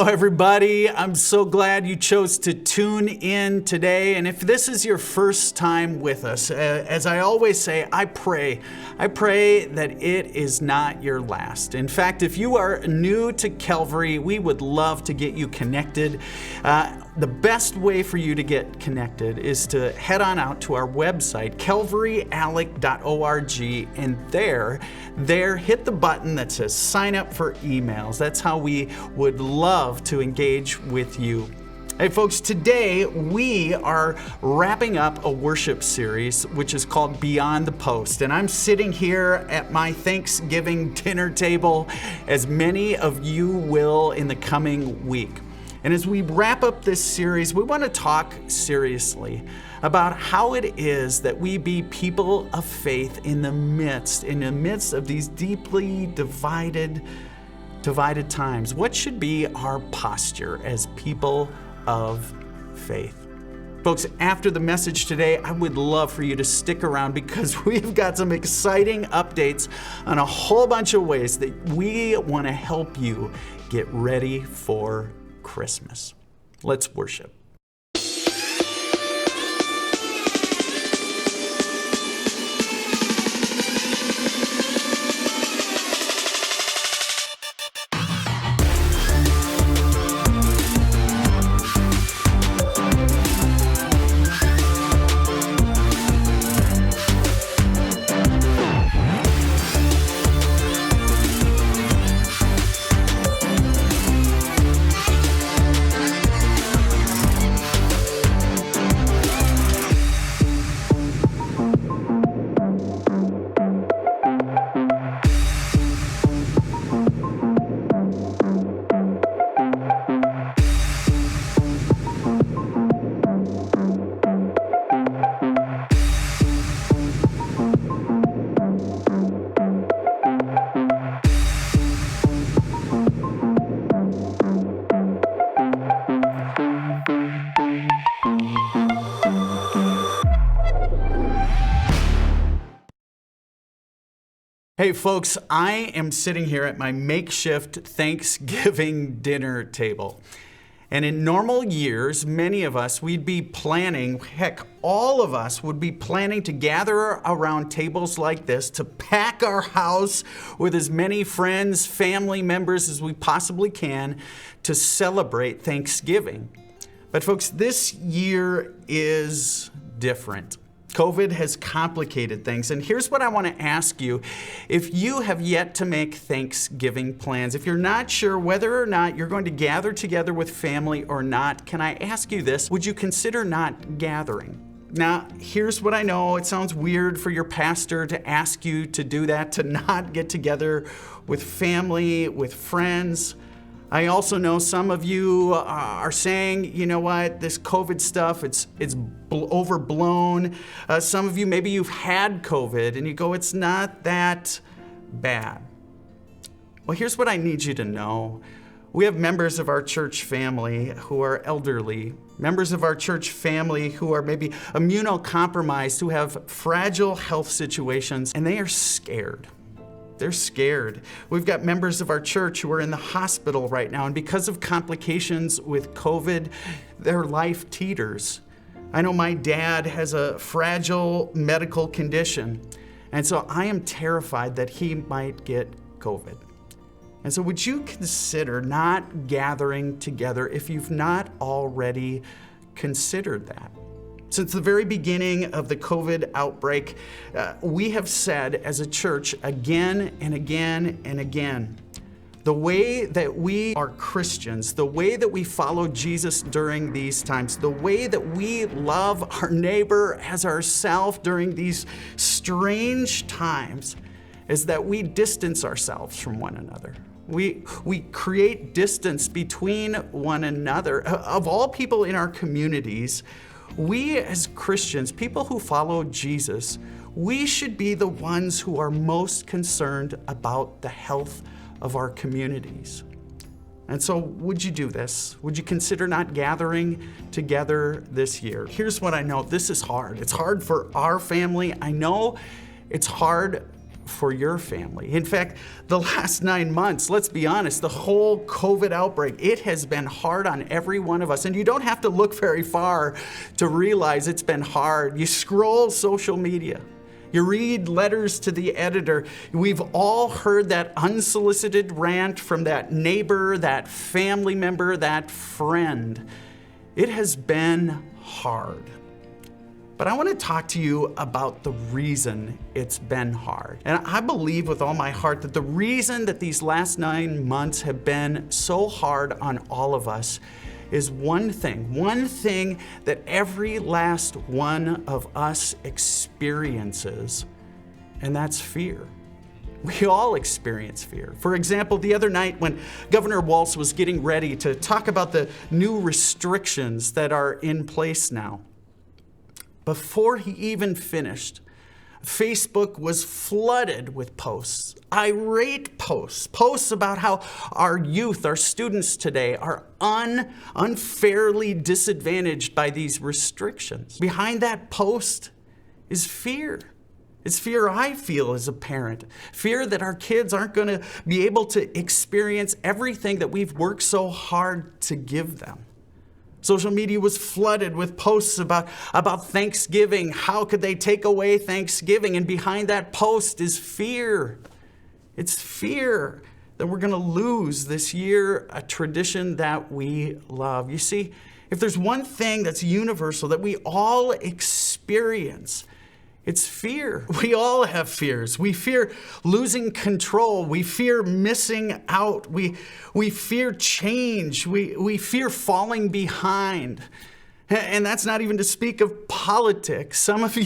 Hello, everybody. I'm so glad you chose to tune in today. And if this is your first time with us, as I always say, I pray that it is not your last. In fact, if you are new to Calvary, we would love to get you connected. The best way for you to get connected is to head on out to our website, calvaryalec.org, and there hit the button that says sign up for emails. That's how we would love to engage with you. Hey folks, today we are wrapping up a worship series which is called Beyond the Post. And I'm sitting here at my Thanksgiving dinner table, as many of you will in the coming week. And as we wrap up this series, we want to talk seriously about how it is that we be people of faith in the midst of these deeply divided times. What should be our posture as people of faith? Folks, after the message today, I would love for you to stick around because we've got some exciting updates on a whole bunch of ways that we want to help you get ready for Christmas. Let's worship. Hey folks, I am sitting here at my makeshift Thanksgiving dinner table. And in normal years, many of us, we'd be planning, heck, all of us would be planning to gather around tables like this to pack our house with as many friends, family members as we possibly can to celebrate Thanksgiving. But folks, this year is different. COVID has complicated things. And here's what I want to ask you. If you have yet to make Thanksgiving plans, if you're not sure whether or not you're going to gather together with family or not, can I ask you this? Would you consider not gathering? Now, here's what I know. It sounds weird for your pastor to ask you to do that, to not get together with family, with friends. I also know some of you are saying, you know what, this COVID stuff, it's overblown. Some of you, maybe you've had COVID and you go, it's not that bad. Well, here's what I need you to know. We have members of our church family who are elderly, members of our church family who are maybe immunocompromised, who have fragile health situations, and they are scared. They're scared. We've got members of our church who are in the hospital right now, and because of complications with COVID, their life teeters. I know my dad has a fragile medical condition, and so I am terrified that he might get COVID. And so would you consider not gathering together if you've not already considered that? Since the very beginning of the COVID outbreak, we have said as a church again and again and again, the way that we are Christians, the way that we follow Jesus during these times, the way that we love our neighbor as ourselves during these strange times is that we distance ourselves from one another. We create distance between one another. Of all people in our communities, we as Christians, people who follow Jesus, we should be the ones who are most concerned about the health of our communities. And so would you do this? Would you consider not gathering together this year? Here's what I know. This is hard. It's hard for our family. I know it's hard for for your family. In fact, the last 9 months, let's be honest, the whole COVID outbreak, it has been hard on every one of us. And you don't have to look very far to realize it's been hard. You scroll social media. You read letters to the editor. We've all heard that unsolicited rant from that neighbor, that family member, that friend. It has been hard. But I want to talk to you about the reason it's been hard. And I believe with all my heart that the reason that these last 9 months have been so hard on all of us is one thing that every last one of us experiences, and that's fear. We all experience fear. For example, the other night when Governor Walz was getting ready to talk about the new restrictions that are in place now, before he even finished, Facebook was flooded with posts, irate posts about how our youth, our students today are unfairly disadvantaged by these restrictions. Behind that post is fear. It's fear I feel as a parent. Fear that our kids aren't going to be able to experience everything that we've worked so hard to give them. Social media was flooded with posts about Thanksgiving. How could they take away Thanksgiving? And behind that post is fear. It's fear that we're going to lose this year a tradition that we love. You see, if there's one thing that's universal that we all experience, it's fear. We all have fears. We fear losing control. We fear missing out. We fear change. We fear falling behind. And that's not even to speak of politics. Some of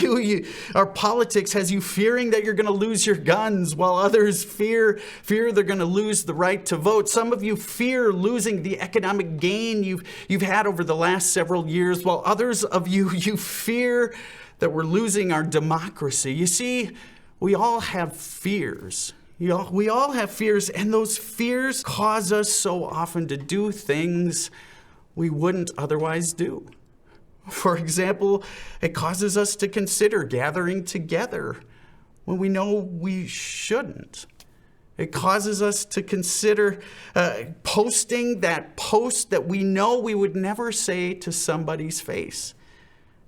our politics has you fearing that you're going to lose your guns, while others fear they're going to lose the right to vote. Some of you fear losing the economic gain you've had over the last several years, while others of you fear that we're losing our democracy. You see, we all have fears. We all have fears, and those fears cause us so often to do things we wouldn't otherwise do. For example, it causes us to consider gathering together when we know we shouldn't. It causes us to consider posting that post that we know we would never say to somebody's face.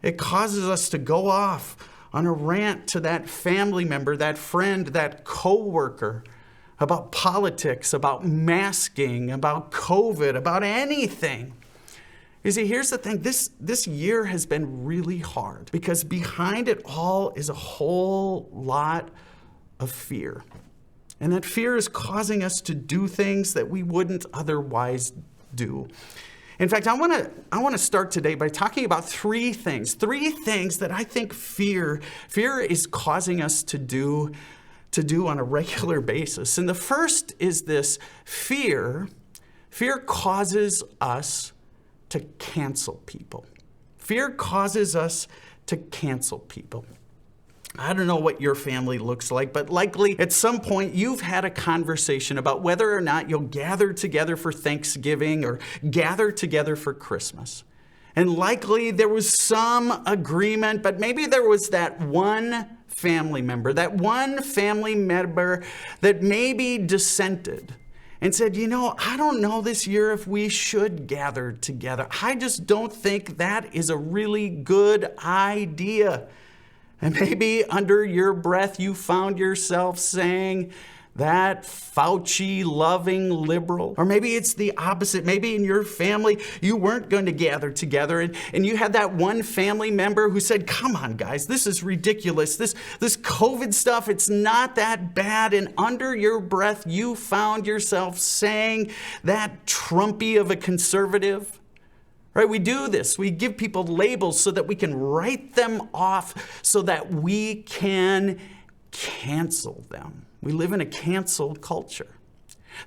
It causes us to go off on a rant to that family member, that friend, that coworker about politics, about masking, about COVID, about anything. You see, here's the thing. This year has been really hard because behind it all is a whole lot of fear. And that fear is causing us to do things that we wouldn't otherwise do. In fact, I want to start today by talking about three things that I think fear is causing us to do on a regular basis. And the first is this: fear causes us to cancel people. Fear causes us to cancel people. I don't know what your family looks like, but likely at some point you've had a conversation about whether or not you'll gather together for Thanksgiving or gather together for Christmas. And likely there was some agreement, but maybe there was that one family member that maybe dissented and said, I don't know this year if we should gather together. I just don't think that is a really good idea. And maybe under your breath, you found yourself saying, that Fauci-loving liberal. Or maybe it's the opposite. Maybe in your family, you weren't going to gather together. And you had that one family member who said, come on, guys, this is ridiculous. This COVID stuff, it's not that bad. And under your breath, you found yourself saying that Trumpy of a conservative. Right? We do this. We give people labels so that we can write them off, so that we can cancel them. We live in a canceled culture.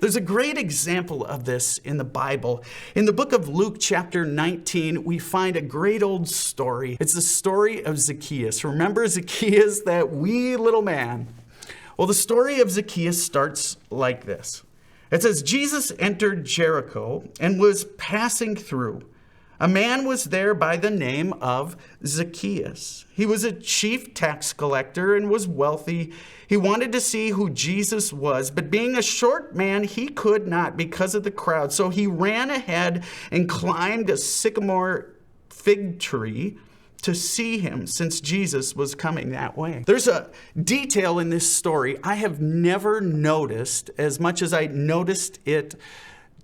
There's a great example of this in the Bible. In the book of Luke, chapter 19, we find a great old story. It's the story of Zacchaeus. Remember Zacchaeus, that wee little man? Well, the story of Zacchaeus starts like this. It says, Jesus entered Jericho and was passing through. A man was there by the name of Zacchaeus. He was a chief tax collector and was wealthy. He wanted to see who Jesus was, but being a short man, he could not because of the crowd. So he ran ahead and climbed a sycamore fig tree to see him, since Jesus was coming that way. There's a detail in this story I have never noticed as much as I noticed it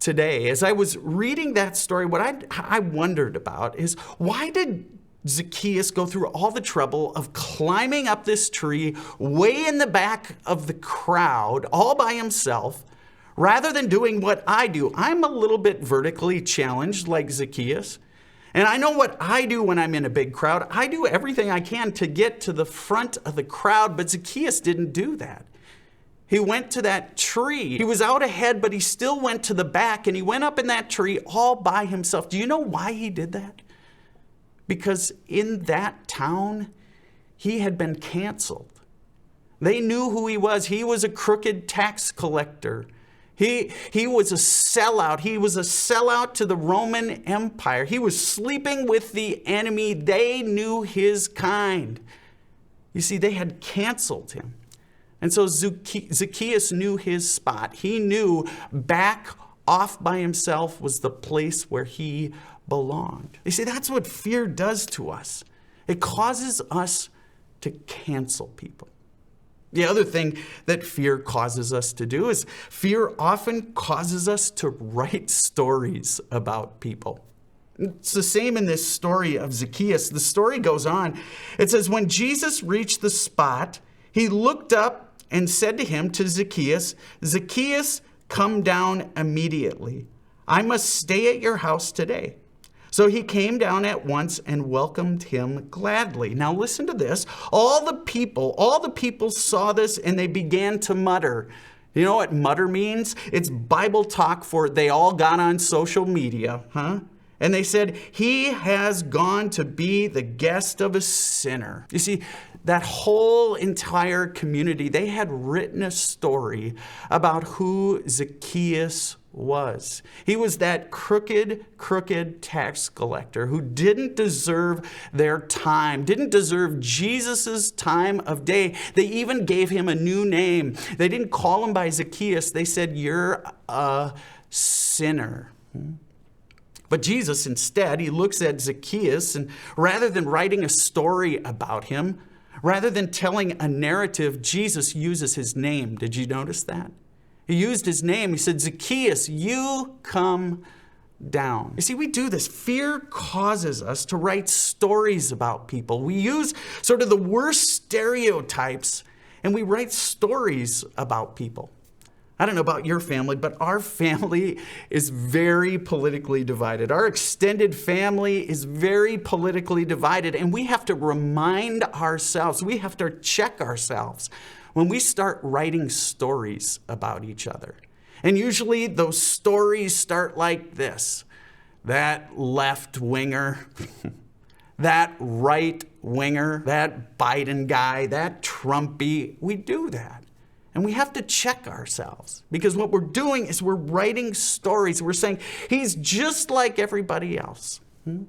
today. As I was reading that story, what I wondered about is, why did Zacchaeus go through all the trouble of climbing up this tree way in the back of the crowd all by himself, rather than doing what I do? I'm a little bit vertically challenged like Zacchaeus. And I know what I do when I'm in a big crowd. I do everything I can to get to the front of the crowd, but Zacchaeus didn't do that. He went to that tree. He was out ahead, but he still went to the back, and he went up in that tree all by himself. Do you know why he did that? Because in that town, he had been canceled. They knew who he was. He was a crooked tax collector. He was a sellout. He was a sellout to the Roman Empire. He was sleeping with the enemy. They knew his kind. You see, they had canceled him. And so Zacchaeus knew his spot. He knew back off by himself was the place where he belonged. You see, that's what fear does to us. It causes us to cancel people. The other thing that fear causes us to do is fear often causes us to write stories about people. It's the same in this story of Zacchaeus. The story goes on. It says, when Jesus reached the spot, he looked up and said to him, to Zacchaeus, Zacchaeus, come down immediately. I must stay at your house today. So he came down at once and welcomed him gladly. Now listen to this. All the people saw this, and they began to mutter. You know what mutter means? It's Bible talk for they all got on social media, And they said, he has gone to be the guest of a sinner. You see, that whole entire community, they had written a story about who Zacchaeus was. He was that crooked tax collector who didn't deserve their time, didn't deserve Jesus's time of day. They even gave him a new name. They didn't call him by Zacchaeus. They said, you're a sinner. But Jesus, instead, he looks at Zacchaeus, and rather than writing a story about him, rather than telling a narrative, Jesus uses his name. Did you notice that? He used his name. He said, Zacchaeus, you come down. You see, we do this. Fear causes us to write stories about people. We use sort of the worst stereotypes, and we write stories about people. I don't know about your family, but our family is very politically divided. Our extended family is very politically divided, and we have to remind ourselves, we have to check ourselves when we start writing stories about each other. And usually those stories start like this. That left winger, that right winger, that Biden guy, that Trumpy, we do that. And we have to check ourselves, because what we're doing is we're writing stories. We're saying, he's just like everybody else. You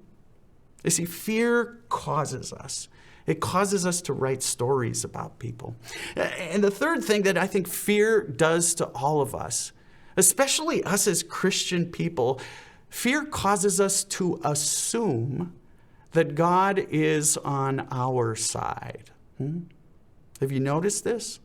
see, fear causes us. It causes us to write stories about people. And the third thing that I think fear does to all of us, especially us as Christian people, fear causes us to assume that God is on our side. Have you noticed this?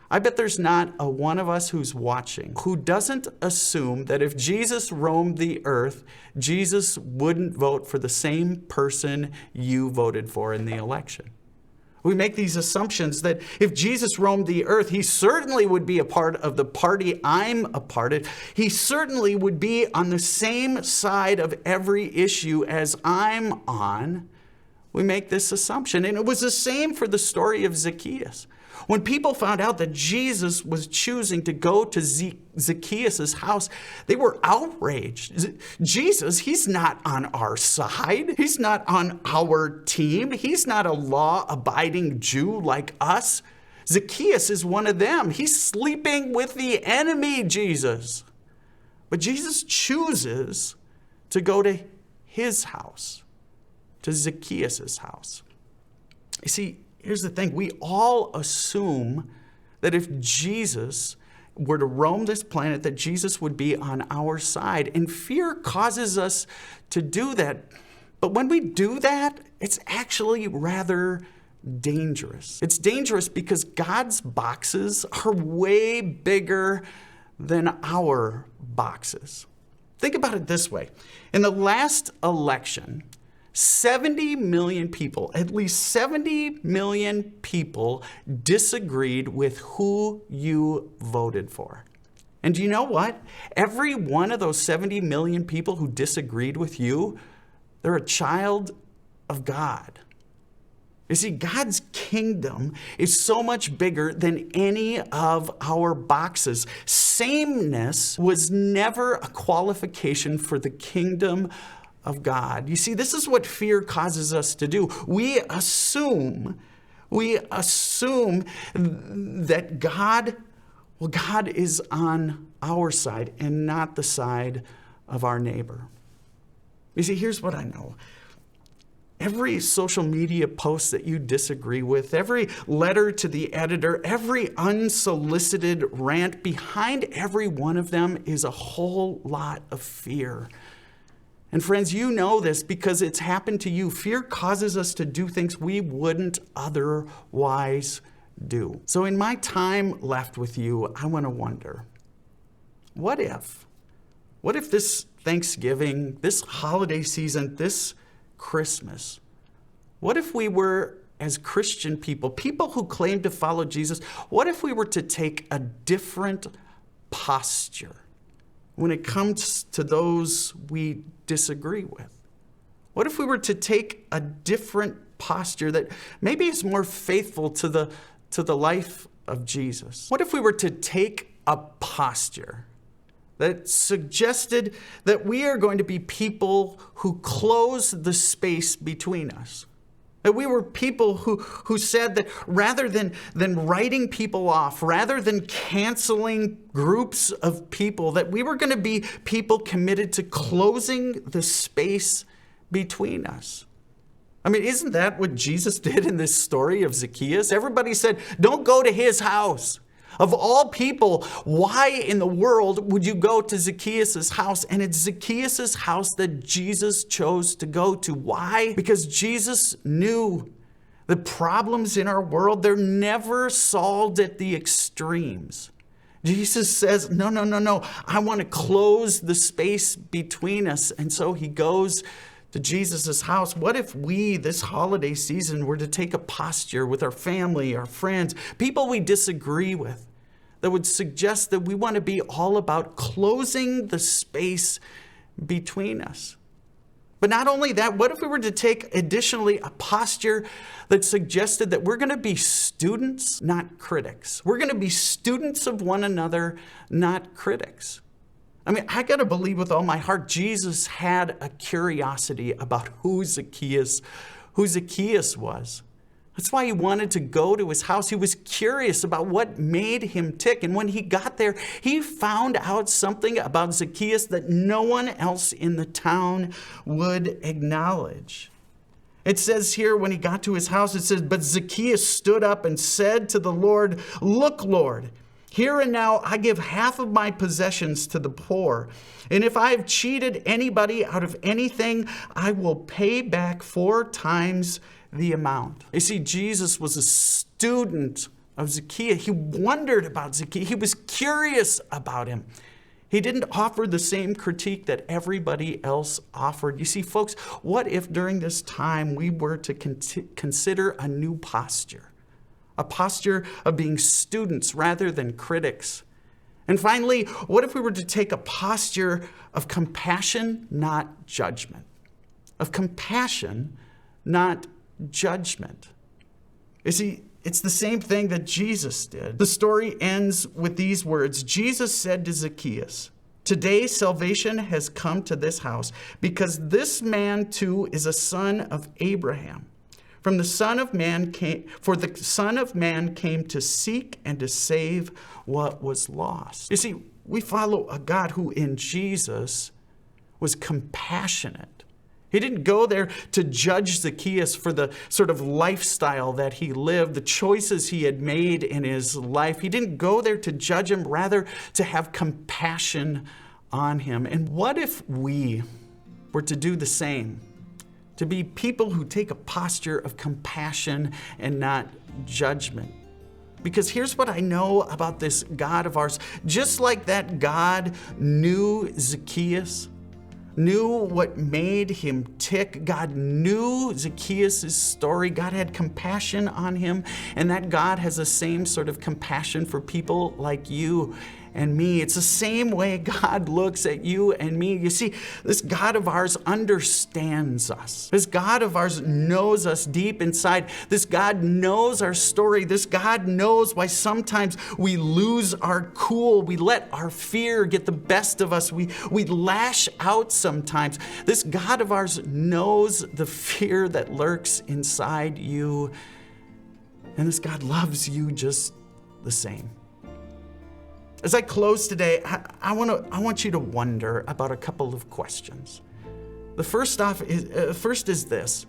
I bet there's not a one of us who's watching who doesn't assume that if Jesus roamed the earth, Jesus wouldn't vote for the same person you voted for in the election. We make these assumptions that if Jesus roamed the earth, he certainly would be a part of the party I'm a part of. He certainly would be on the same side of every issue as I'm on. We make this assumption. And it was the same for the story of Zacchaeus. When people found out that Jesus was choosing to go to Zacchaeus' house, they were outraged. Jesus, he's not on our side. He's not on our team. He's not a law-abiding Jew like us. Zacchaeus is one of them. He's sleeping with the enemy, Jesus. But Jesus chooses to go to his house, to Zacchaeus' house. You see, here's the thing. We all assume that if Jesus were to roam this planet, that Jesus would be on our side. And fear causes us to do that. But when we do that, it's actually rather dangerous. It's dangerous because God's boxes are way bigger than our boxes. Think about it this way. In the last election, 70 million people, at least 70 million people disagreed with who you voted for. And do you know what? Every one of those 70 million people who disagreed with you, they're a child of God. You see, God's kingdom is so much bigger than any of our boxes. Sameness was never a qualification for the kingdom of God. You see, this is what fear causes us to do. We assume that God is on our side and not the side of our neighbor. You see, here's what I know. Every social media post that you disagree with, every letter to the editor, every unsolicited rant, behind every one of them is a whole lot of fear. And friends, you know this because it's happened to you. Fear causes us to do things we wouldn't otherwise do. So in my time left with you, I want to wonder, what if this Thanksgiving, this holiday season, this Christmas, what if we were, as Christian people who claim to follow Jesus, what if we were to take a different posture when it comes to those we disagree with? What if we were to take a different posture that maybe is more faithful to the life of Jesus? What if we were to take a posture that suggested that we are going to be people who close the space between us? That we were people who said that rather than writing people off, rather than canceling groups of people, that we were going to be people committed to closing the space between us. I mean, isn't that what Jesus did in this story of Zacchaeus? Everybody said, don't go to his house. Of all people, why in the world would you go to Zacchaeus' house? And it's Zacchaeus' house that Jesus chose to go to. Why? Because Jesus knew the problems in our world, they're never solved at the extremes. Jesus says, no, I want to close the space between us. And so he goes to Jesus' house. What if we, this holiday season, were to take a posture with our family, our friends, people we disagree with, that would suggest that we want to be all about closing the space between us? But not only that, what if we were to take additionally a posture that suggested that we're going to be students, not critics? We're going to be students of one another, not critics. I mean, I got to believe with all my heart, Jesus had a curiosity about who Zacchaeus was. That's why he wanted to go to his house. He was curious about what made him tick. And when he got there, he found out something about Zacchaeus that no one else in the town would acknowledge. It says here, when he got to his house, it says, but Zacchaeus stood up and said to the Lord, look, Lord, here and now I give half of my possessions to the poor. And if I have cheated anybody out of anything, I will pay back 4 times the amount. You see, Jesus was a student of Zacchaeus. He wondered about Zacchaeus. He was curious about him. He didn't offer the same critique that everybody else offered. You see, folks, what if during this time we were to consider a new posture? A posture of being students rather than critics. And finally, what if we were to take a posture of compassion, not judgment? Of compassion, not judgment. You see, it's the same thing that Jesus did. The story ends with these words. Jesus said to Zacchaeus, today salvation has come to this house because this man too is a son of Abraham. For the Son of Man came to seek and to save what was lost. You see, we follow a God who in Jesus was compassionate. He didn't go there to judge Zacchaeus for the sort of lifestyle that he lived, the choices he had made in his life. He didn't go there to judge him, rather to have compassion on him. And what if we were to do the same? To be people who take a posture of compassion and not judgment. Because here's what I know about this God of ours. Just like that God knew Zacchaeus, knew what made him tick. God knew Zacchaeus' story. God had compassion on him, and that God has the same sort of compassion for people like you and me. It's the same way God looks at you and me. You see, this God of ours understands us. This God of ours knows us deep inside. This God knows our story. This God knows why sometimes we lose our cool. We let our fear get the best of us. We lash out sometimes. This God of ours knows the fear that lurks inside you. And this God loves you just the same. As I close today, I want you to wonder about a couple of questions. The first is this: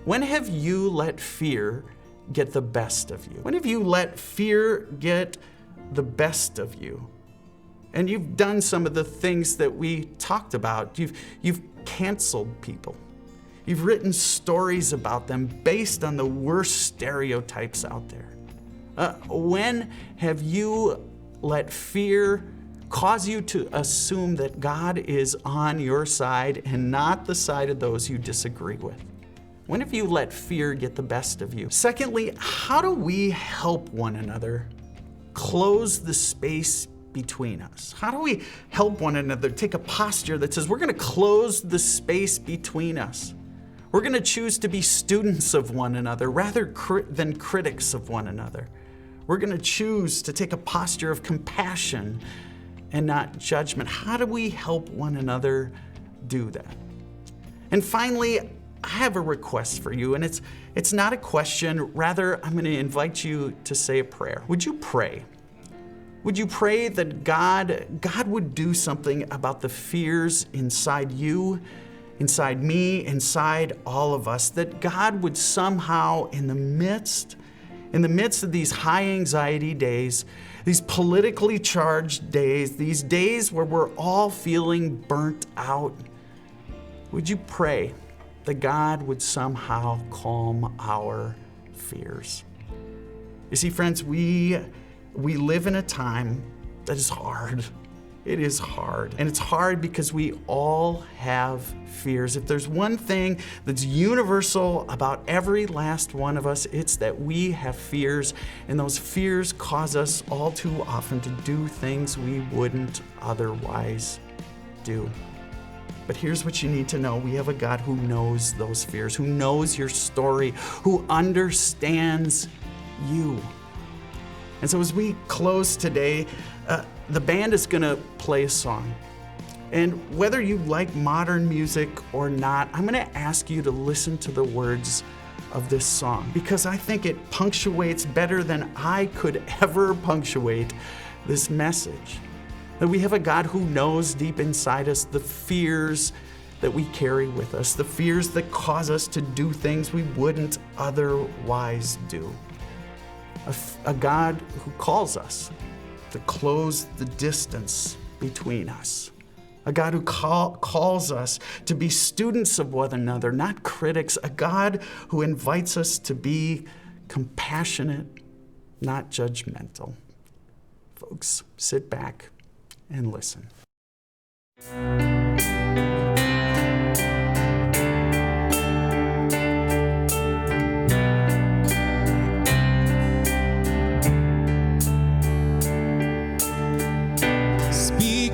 when have you let fear get the best of you? When have you let fear get the best of you? And you've done some of the things that we talked about. You've canceled people. You've written stories about them based on the worst stereotypes out there. When have you let fear cause you to assume that God is on your side and not the side of those you disagree with? When have you let fear get the best of you? Secondly, how do we help one another close the space between us? How do we help one another take a posture that says we're going to close the space between us? We're going to choose to be students of one another rather than critics of one another. We're going to choose to take a posture of compassion and not judgment. How do we help one another do that? And finally, I have a request for you, and it's not a question. Rather, I'm going to invite you to say a prayer. Would you pray? Would you pray that God would do something about the fears inside you, inside me, inside all of us, that God would somehow, in the midst of these high anxiety days, these politically charged days, these days where we're all feeling burnt out, would you pray that God would somehow calm our fears? You see, friends, we live in a time that is hard. It is hard. And it's hard because we all have fears. If there's one thing that's universal about every last one of us, it's that we have fears, and those fears cause us all too often to do things we wouldn't otherwise do. But here's what you need to know. We have a God who knows those fears, who knows your story, who understands you. And so as we close today, the band is going to play a song. And whether you like modern music or not, I'm going to ask you to listen to the words of this song, because I think it punctuates better than I could ever punctuate this message. That we have a God who knows deep inside us the fears that we carry with us, the fears that cause us to do things we wouldn't otherwise do. A God who calls us to close the distance between us. A God who calls us to be students of one another, not critics. A God who invites us to be compassionate, not judgmental. Folks, sit back and listen.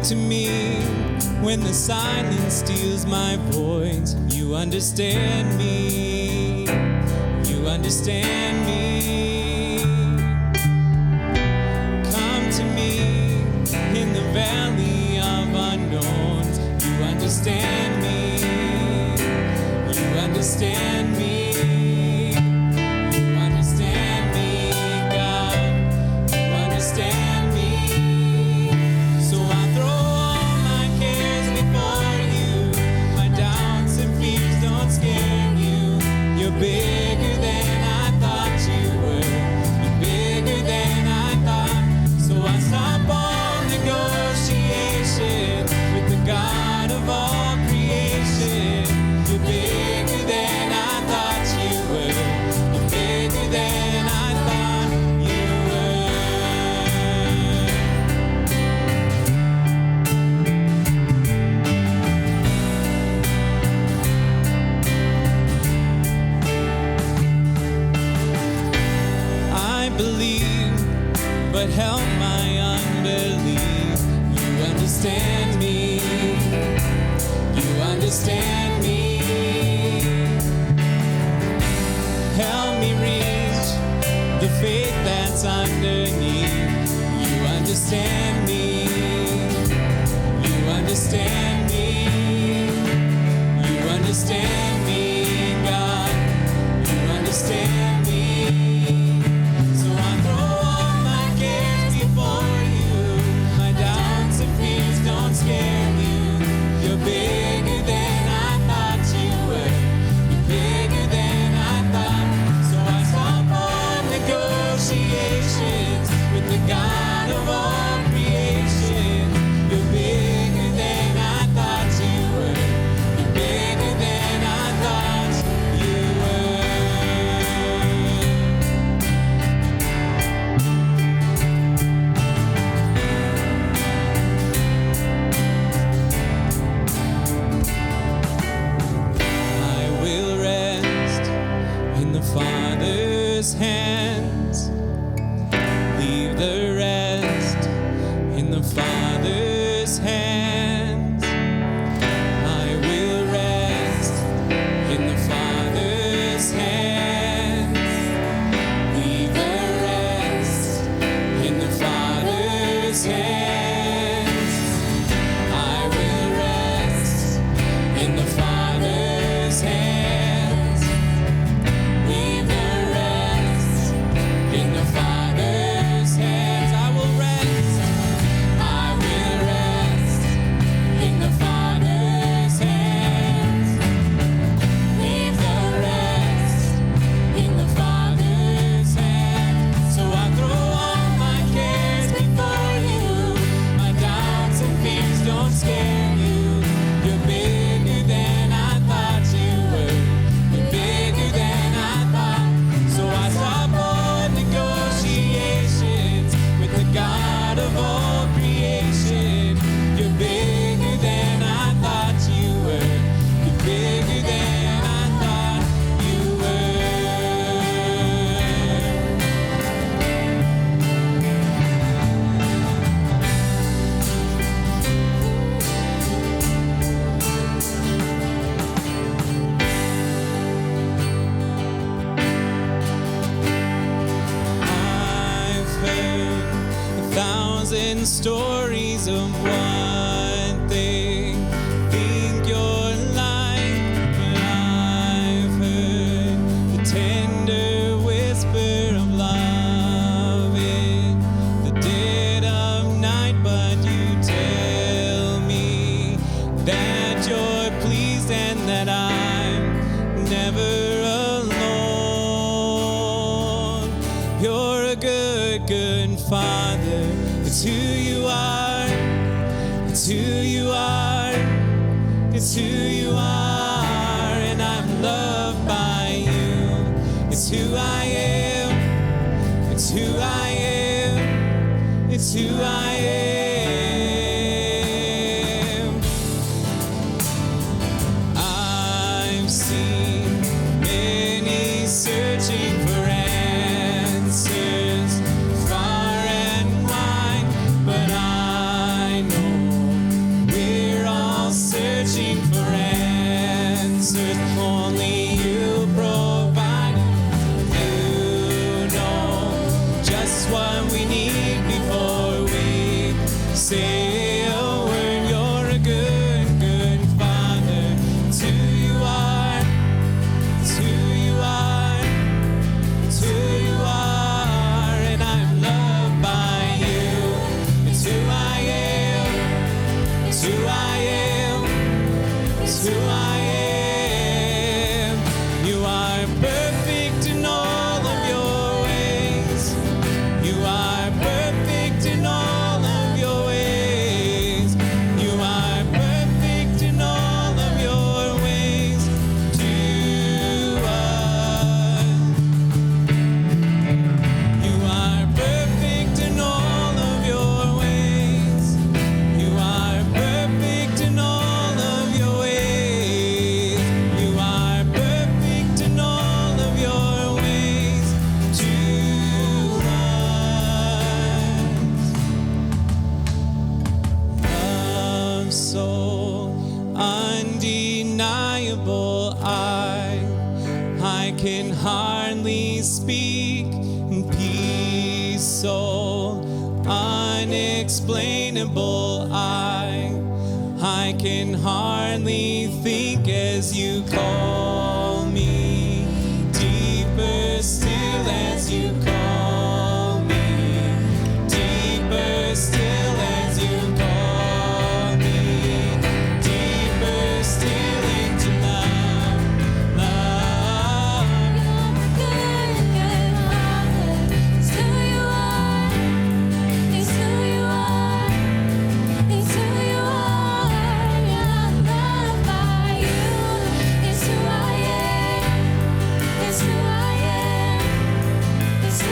To me, when the silence steals my voice, you understand me, you understand me. Come to me in the valley of unknowns, you understand me, you understand me. Don't Father's hands. I will rest in the Father's hands. We will rest in the Father's hands. I will rest. I will rest in the Father's hands. We will rest in the Father's hands. So I throw all my cares before you. My doubts and fears don't scare you. You're bigger than I thought you were. You're bigger than I thought. So I stop all negotiations with the God of all creation. You're bigger than I thought you were. You're bigger than I thought you I've heard 1,000 stories of one thing. Think you're lying, but I've heard the tender whisper of love in the dead of night. But you tell me that you're pleased and that I'm never alone. You're a good, good Father. It's who you are. It's who you are. It's who you are. And I'm loved by you. It's who I am. It's who I am. It's who I am. I've seen many searching for answers far and wide, but I know we're all searching for answers. Only you provide. You know just what we need before we say a word. You're a good, good Father. It's who you are. It's who you are. It's who you are. And I'm loved by you. It's who I am. It's who I am. It's who I am. You are perfect in all of your ways. You are perfect in all of your ways. You are perfect in all of your ways to us. You are perfect in all of your ways. You are perfect in all of your ways. You are perfect in all of your ways to us. Love so undeniable, I can hardly speak. Peace so unexplainable, I can hardly think as you call me. Deeper still as you call me. Deeper still as you call me. Deeper still into love, love. Good, good Father. It's who you are. It's who you are. It's who you are. And I'm loved by you. It's who I am. It's who I am. It's who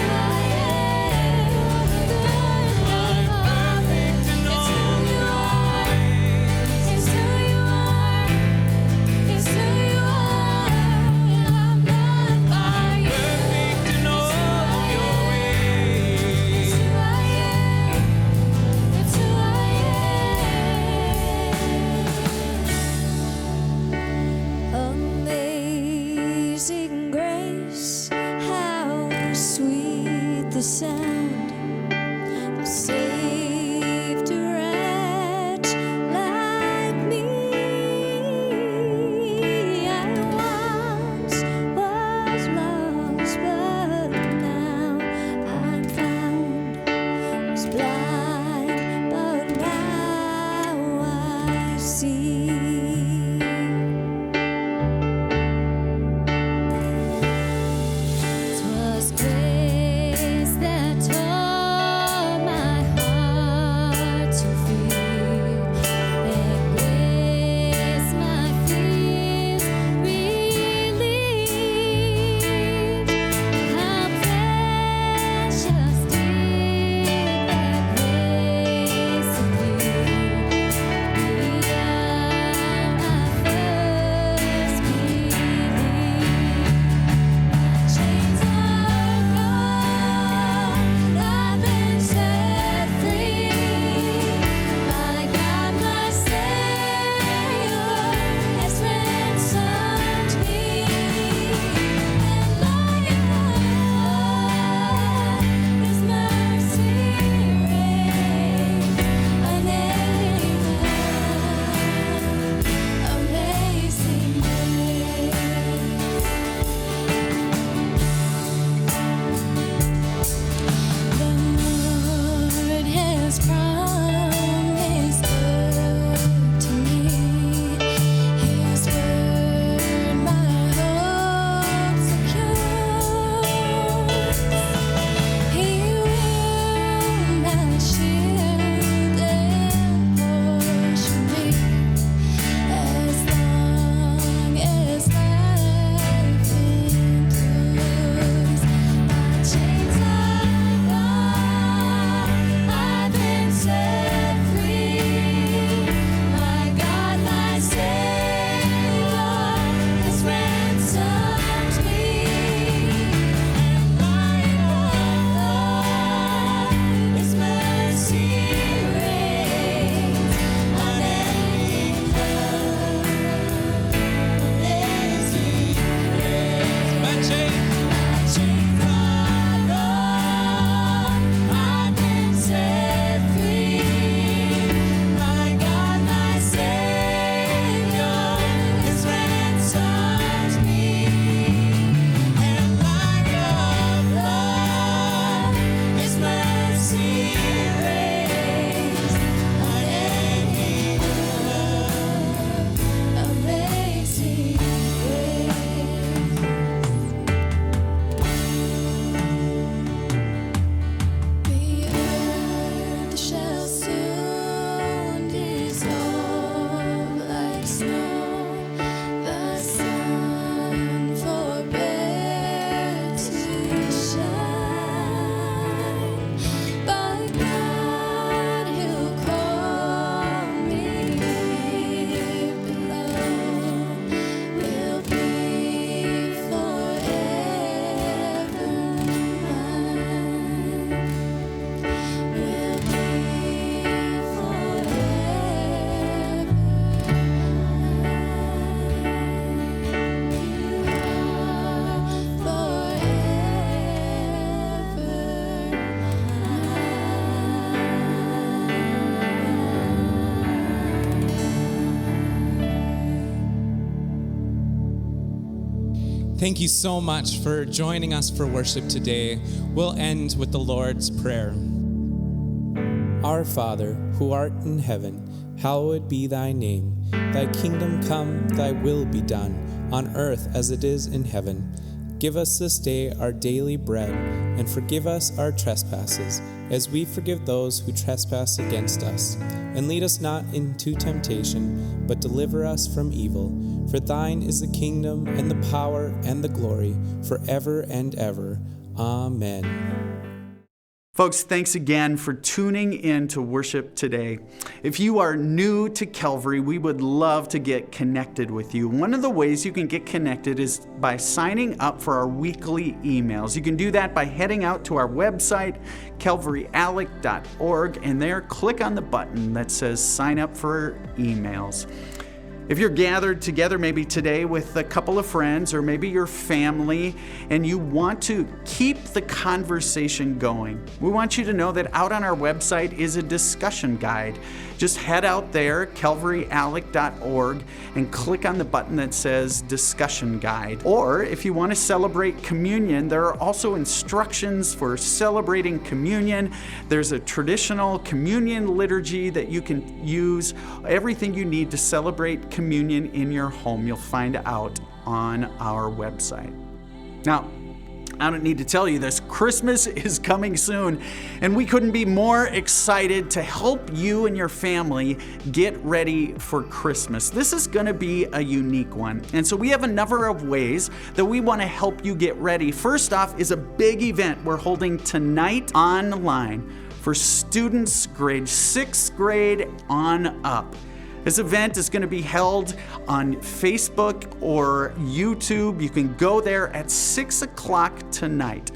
shall soon dissolve like snow. The sun forbear to shine, but God who called me below will be forever mine. Will be forever Thank you so much for joining us for worship today. We'll end with the Lord's Prayer. Our Father, who art in heaven, hallowed be thy name. Thy kingdom come, thy will be done, on earth as it is in heaven. Give us this day our daily bread, and forgive us our trespasses, as we forgive those who trespass against us. And lead us not into temptation, but deliver us from evil. For thine is the kingdom, and the power, and the glory, forever and ever. Amen. Folks, thanks again for tuning in to worship today. If you are new to Calvary, we would love to get connected with you. One of the ways you can get connected is by signing up for our weekly emails. You can do that by heading out to our website, calvaryalec.org, and there click on the button that says sign up for emails. If you're gathered together maybe today with a couple of friends or maybe your family and you want to keep the conversation going, we want you to know that out on our website is a discussion guide. Just head out there, calvaryalec.org, and click on the button that says discussion guide. Or if you want to celebrate communion, there are also instructions for celebrating communion. There's a traditional communion liturgy that you can use. Everything you need to celebrate communion in your home, you'll find out on our website. Now, I don't need to tell you this, Christmas is coming soon, and we couldn't be more excited to help you and your family get ready for Christmas. This is going to be a unique one, and so we have a number of ways that we want to help you get ready. First off is a big event we're holding tonight online for students grade 6th grade on up. This event is going to be held on Facebook or YouTube. You can go there at 6 o'clock tonight.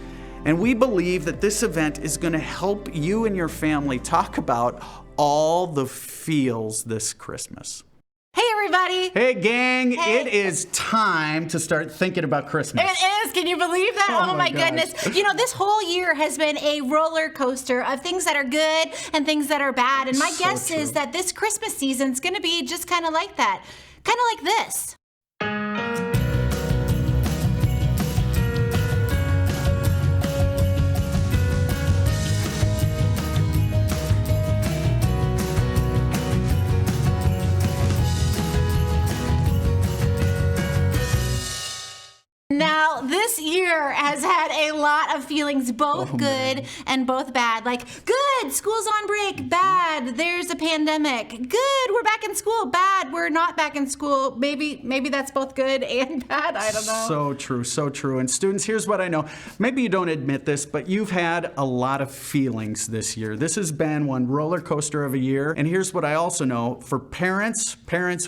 And we believe that this event is going to help you and your family talk about all the feels this Christmas. Hey, everybody. Hey, gang, Hey. it is time to start thinking about Christmas. It is. Can you believe that? Oh Oh, my my goodness. You know, this whole year has been a roller coaster of things that are good and things that are bad. And my So guess true. is that this Christmas season is going to be just kind of like that. Kind of like this. Now, this year has had a lot of feelings, both good and both bad. Like, good, school's on break. Bad, there's a pandemic. Good, we're back in school. Bad, we're not back in school. Maybe that's both good and bad. I don't know. So true, so true. And students, here's what I know. Maybe you don't admit this, but you've had a lot of feelings this year. This has been one roller coaster of a year. And here's what I also know. For parents,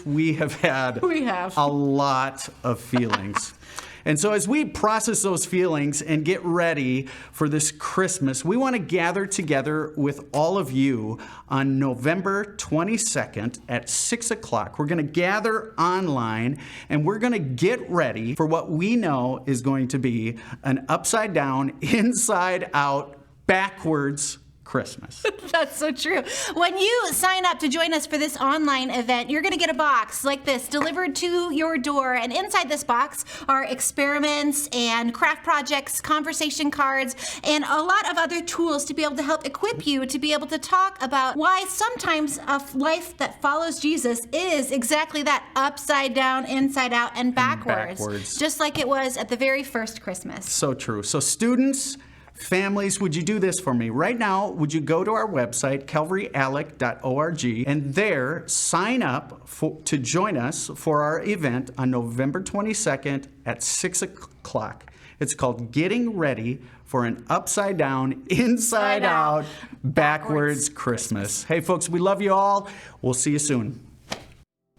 we have had We have. a lot of feelings. And so as we process those feelings and get ready for this Christmas, we want to gather together with all of you on November 22nd at 6 o'clock. We're going to gather online and we're going to get ready for what we know is going to be an upside down, inside out, backwards Christmas. That's so true. When you sign up to join us for this online event, you're going to get a box like this delivered to your door. And inside this box are experiments and craft projects, conversation cards, and a lot of other tools to be able to help equip you to be able to talk about why sometimes a life that follows Jesus is exactly that, upside down, inside out, and backwards. backwards. Just like it was at the very first Christmas. So true. So students, Families, would you do this for me? Right now, would you go to our website, calvaryalec.org, and there sign up to join us for our event on November 22nd at 6 o'clock. It's called Getting Ready for an Upside Down, Inside Out, Backwards Christmas. Hey, folks, we love you all. We'll see you soon.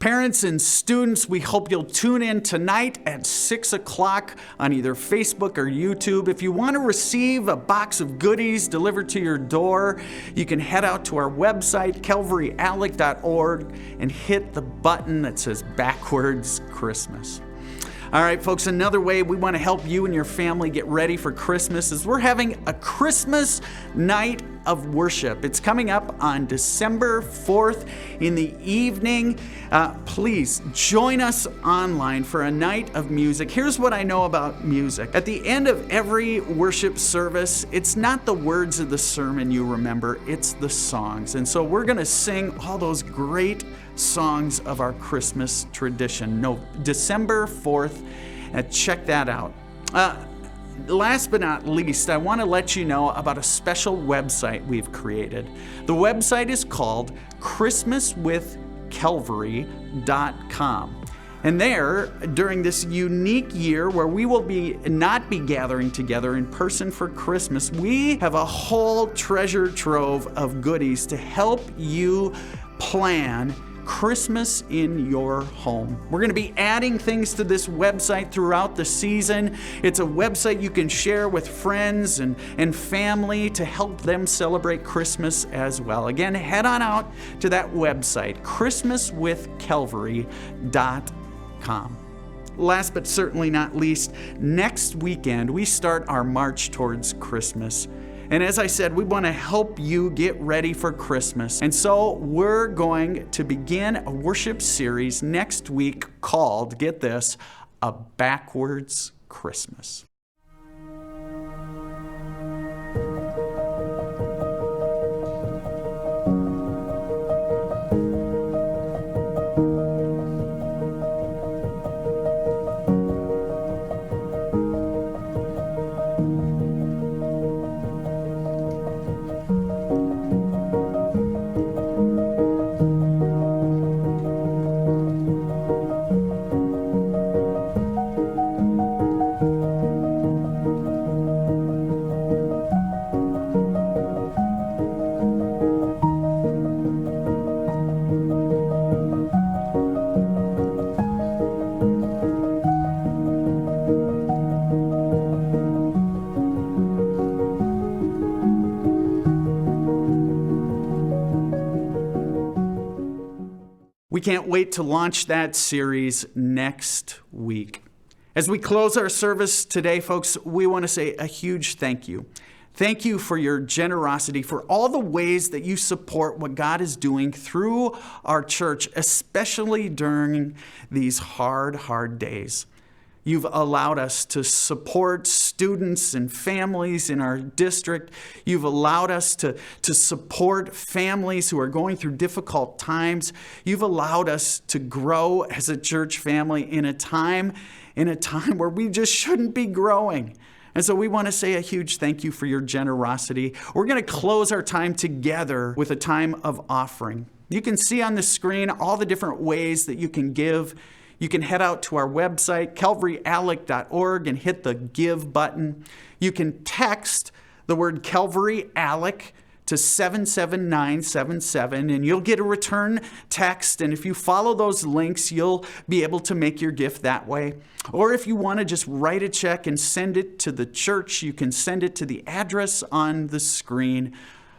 Parents and students, we hope you'll tune in tonight at 6 o'clock on either Facebook or YouTube. If you want to receive a box of goodies delivered to your door, you can head out to our website, calvaryalec.org, and hit the button that says Backwards Christmas. All right, folks, another way we want to help you and your family get ready for Christmas is we're having a Christmas night of worship. It's coming up on December 4th in the evening. Please join us online for a night of music. Here's what I know about music. At the end of every worship service, it's not the words of the sermon you remember, it's the songs. And so we're going to sing all those great songs of our Christmas tradition. December 4th, check that out. Last but not least, I want to let you know about a special website we've created. The website is called christmaswithcalvary.com. And there, during this unique year where we will not be gathering together in person for Christmas, we have a whole treasure trove of goodies to help you plan Christmas in your home. We're going to be adding things to this website throughout the season. It's a website you can share with friends and family to help them celebrate Christmas as well. Again, head on out to that website, christmaswithcalvary.com. Last but certainly not least, next weekend we start our march towards Christmas. And as I said, we want to help you get ready for Christmas. And so we're going to begin a worship series next week called, get this, A Backwards Christmas. We can't wait to launch that series next week. As we close our service today, folks, we want to say a huge thank you. Thank you for your generosity, for all the ways that you support what God is doing through our church, especially during these hard days. You've allowed us to support students and families in our district. You've allowed us to support families who are going through difficult times. You've allowed us to grow as a church family in a time where we just shouldn't be growing. And so we want to say a huge thank you for your generosity. We're going to close our time together with a time of offering. You can see on the screen all the different ways that you can give. You can head out to our website, calvaryalec.org, and hit the Give button. You can text the word Calvary Alec to 77977, and you'll get a return text. And if you follow those links, you'll be able to make your gift that way. Or if you want to just write a check and send it to the church, you can send it to the address on the screen.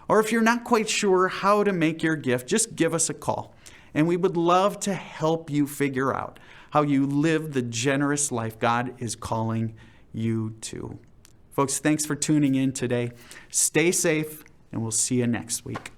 Or if you're not quite sure how to make your gift, just give us a call. And we would love to help you figure out how you live the generous life God is calling you to. Folks, thanks for tuning in today. Stay safe, and we'll see you next week.